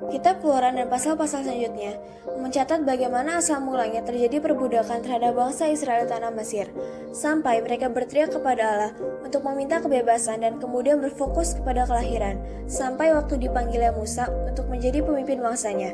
Kitab Keluaran dan pasal-pasal selanjutnya mencatat bagaimana asal mulanya terjadi perbudakan terhadap bangsa Israel di tanah Mesir, sampai mereka berteriak kepada Allah untuk meminta kebebasan dan kemudian berfokus kepada kelahiran, sampai waktu dipanggilnya Musa untuk menjadi pemimpin bangsanya.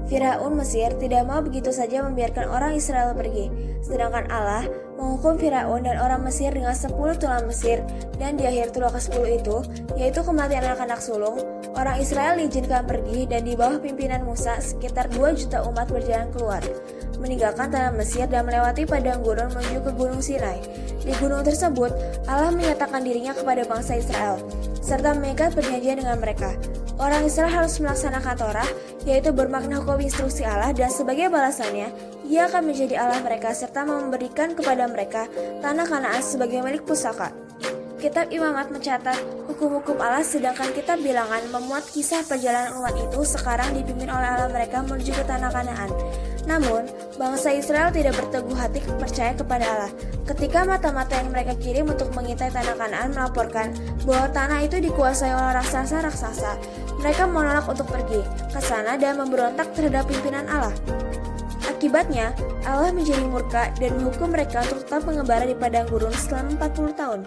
Firaun Mesir tidak mau begitu saja membiarkan orang Israel pergi, sedangkan Allah menghukum Firaun dan orang Mesir dengan 10 tulah Mesir, dan di akhir tulah ke-10 itu, yaitu kematian anak-anak sulung, orang Israel diizinkan pergi dan di bawah pimpinan Musa sekitar 2 juta umat berjalan keluar, meninggalkan tanah Mesir dan melewati padang gurun menuju ke Gunung Sinai. Di gunung tersebut, Allah menyatakan dirinya kepada bangsa Israel, serta mengikat perjanjian dengan mereka. Orang Israel harus melaksanakan Torah, yaitu bermakna hukum instruksi Allah, dan sebagai balasannya, Ia akan menjadi Allah mereka serta memberikan kepada mereka tanah Kanaan sebagai milik pusaka. Kitab Imamat mencatat hukum-hukum Allah, sedangkan kitab Bilangan memuat kisah perjalanan umat itu sekarang dipimpin oleh Allah mereka menuju ke tanah Kanaan. Namun, bangsa Israel tidak berteguh hati percaya kepada Allah. Ketika mata-mata yang mereka kirim untuk mengintai tanah Kanaan melaporkan bahwa tanah itu dikuasai oleh raksasa-raksasa, mereka menolak untuk pergi ke sana dan memberontak terhadap pimpinan Allah. Akibatnya, Allah menjadi murka dan menghukum mereka untuk tetap mengembara di padang gurun selama 40 tahun.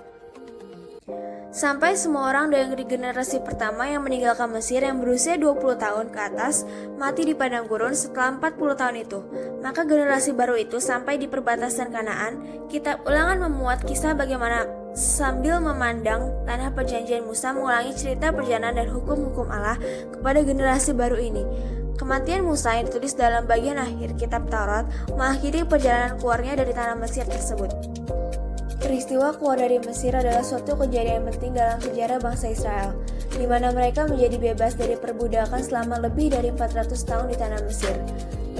Sampai semua orang dari generasi pertama yang meninggalkan Mesir yang berusia 20 tahun ke atas mati di padang gurun setelah 40 tahun itu. Maka generasi baru itu sampai di perbatasan Kanaan. Kitab Ulangan memuat kisah bagaimana sambil memandang tanah perjanjian Musa mengulangi cerita perjalanan dan hukum-hukum Allah kepada generasi baru ini. Kematian Musa yang ditulis dalam bagian akhir kitab Taurat mengakhiri perjalanan keluarnya dari tanah Mesir tersebut. Peristiwa keluar dari Mesir adalah suatu kejadian penting dalam sejarah bangsa Israel, di mana mereka menjadi bebas dari perbudakan selama lebih dari 400 tahun di tanah Mesir.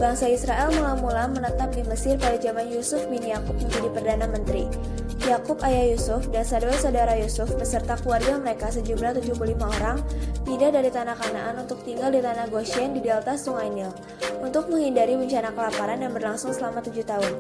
Bangsa Israel mula-mula menetap di Mesir pada zaman Yusuf bin Yakub menjadi Perdana Menteri. Yakub ayah Yusuf dan saudara-saudara Yusuf beserta keluarga mereka sejumlah 75 orang pindah dari tanah Kanaan untuk tinggal di tanah Goshen di delta Sungai Nil, untuk menghindari bencana kelaparan yang berlangsung selama 7 tahun.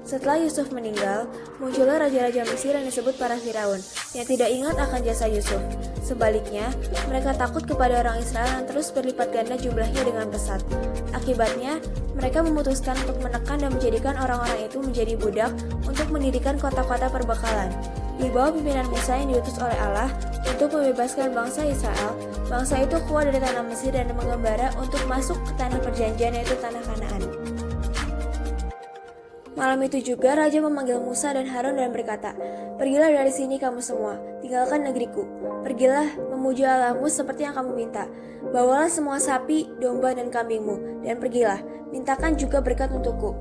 Setelah Yusuf meninggal, muncullah raja-raja Mesir yang disebut para Firaun, yang tidak ingat akan jasa Yusuf. Sebaliknya, mereka takut kepada orang Israel yang terus berlipat ganda jumlahnya dengan pesat. Akibatnya, mereka memutuskan untuk menekan dan menjadikan orang-orang itu menjadi budak untuk mendirikan kota-kota perbekalan. Di bawah pimpinan Musa yang diutus oleh Allah untuk membebaskan bangsa Israel, bangsa itu keluar dari tanah Mesir dan mengembara untuk masuk ke tanah perjanjian, yaitu tanah Kanaan. Malam itu juga Raja memanggil Musa dan Harun dan berkata, "Pergilah dari sini kamu semua, tinggalkan negeriku. Pergilah memuji Allahmu seperti yang kamu minta. Bawalah semua sapi, domba, dan kambingmu, dan pergilah, mintakan juga berkat untukku."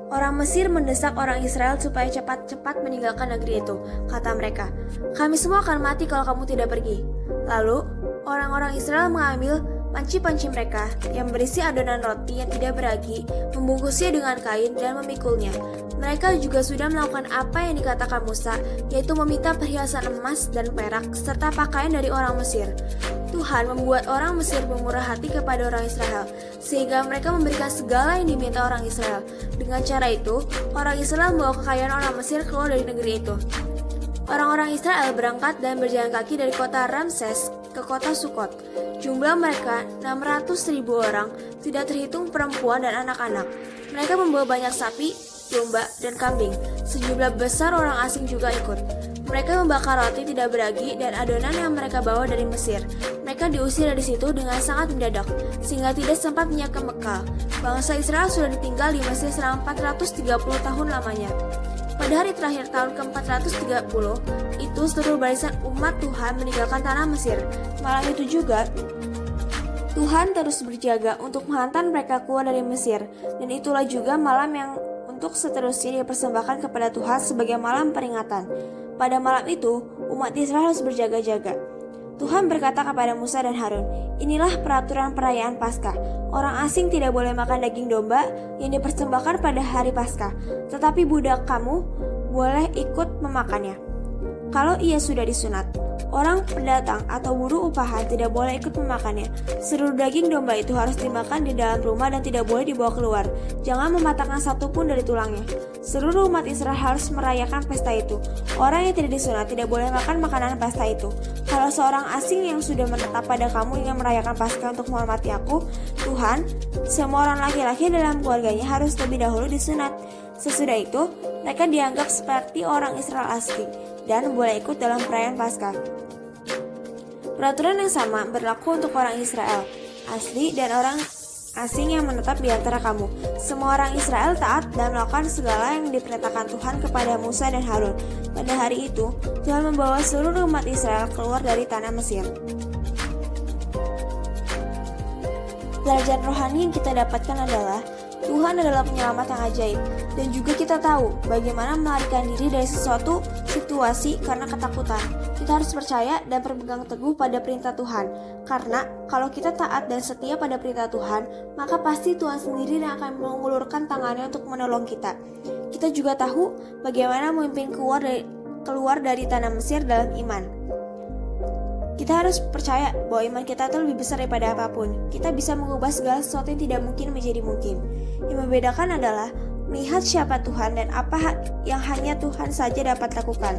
Orang Mesir mendesak orang Israel supaya cepat-cepat meninggalkan negeri itu. Kata mereka, "Kami semua akan mati kalau kamu tidak pergi." Lalu, orang-orang Israel mengambil panci-panci mereka yang berisi adonan roti yang tidak beragi, membungkusnya dengan kain dan memikulnya. Mereka juga sudah melakukan apa yang dikatakan Musa, yaitu meminta perhiasan emas dan perak serta pakaian dari orang Mesir. Tuhan membuat orang Mesir bermurah hati kepada orang Israel, sehingga mereka memberikan segala yang diminta orang Israel. Dengan cara itu, orang Israel membawa kekayaan orang Mesir keluar dari negeri itu. Orang-orang Israel berangkat dan berjalan kaki dari kota Ramses ke kota Sukot. Jumlah mereka 600.000 orang, tidak terhitung perempuan dan anak-anak. Mereka membawa banyak sapi, domba, dan kambing. Sejumlah besar orang asing juga ikut. Mereka membakar roti tidak beragi dan adonan yang mereka bawa dari Mesir. Mereka diusir dari situ dengan sangat mendadak, sehingga tidak sempat menyiapkan bekal. Bangsa Israel sudah ditinggal di Mesir selama 430 tahun lamanya. Pada hari terakhir tahun ke-430, itu seluruh barisan umat Tuhan meninggalkan tanah Mesir. Malam itu juga, Tuhan terus berjaga untuk menghantar mereka keluar dari Mesir, dan itulah juga malam yang untuk seterusnya dipersembahkan kepada Tuhan sebagai malam peringatan. Pada malam itu, umat Israel harus berjaga-jaga. Tuhan berkata kepada Musa dan Harun, "Inilah peraturan perayaan Paskah. Orang asing tidak boleh makan daging domba yang dipersembahkan pada hari Paskah, tetapi budak kamu boleh ikut memakannya. Kalau ia sudah disunat, Orang pendatang atau buruh upahan tidak boleh ikut memakannya. Seluruh daging domba itu harus dimakan di dalam rumah dan tidak boleh dibawa keluar. Jangan mematahkan satu pun dari tulangnya. Seluruh umat Israel harus merayakan pesta itu. Orang yang tidak disunat tidak boleh makan makanan pesta itu. Kalau seorang asing yang sudah menetap pada kamu ingin merayakan Paskah untuk menghormati aku, Tuhan, semua orang laki-laki dalam keluarganya harus lebih dahulu disunat. Sesudah itu, mereka dianggap seperti orang Israel asli dan boleh ikut dalam perayaan Paskah. Peraturan yang sama berlaku untuk orang Israel asli dan orang asing yang menetap di antara kamu. Semua orang Israel taat dan melakukan segala yang diperintahkan Tuhan kepada Musa dan Harun. Pada hari itu, Tuhan membawa seluruh umat Israel keluar dari tanah Mesir. Pelajaran rohani yang kita dapatkan adalah Tuhan adalah penyelamat yang ajaib, dan juga kita tahu bagaimana melarikan diri dari sesuatu situasi karena ketakutan. Kita harus percaya dan berpegang teguh pada perintah Tuhan, karena kalau kita taat dan setia pada perintah Tuhan, maka pasti Tuhan sendiri yang akan mengulurkan tangannya untuk menolong kita. Kita juga tahu bagaimana memimpin keluar dari tanah Mesir dalam iman. Kita harus percaya bahwa iman kita itu lebih besar daripada apapun. Kita bisa mengubah segala sesuatu yang tidak mungkin menjadi mungkin. Yang membedakan adalah melihat siapa Tuhan dan apa yang hanya Tuhan saja dapat lakukan.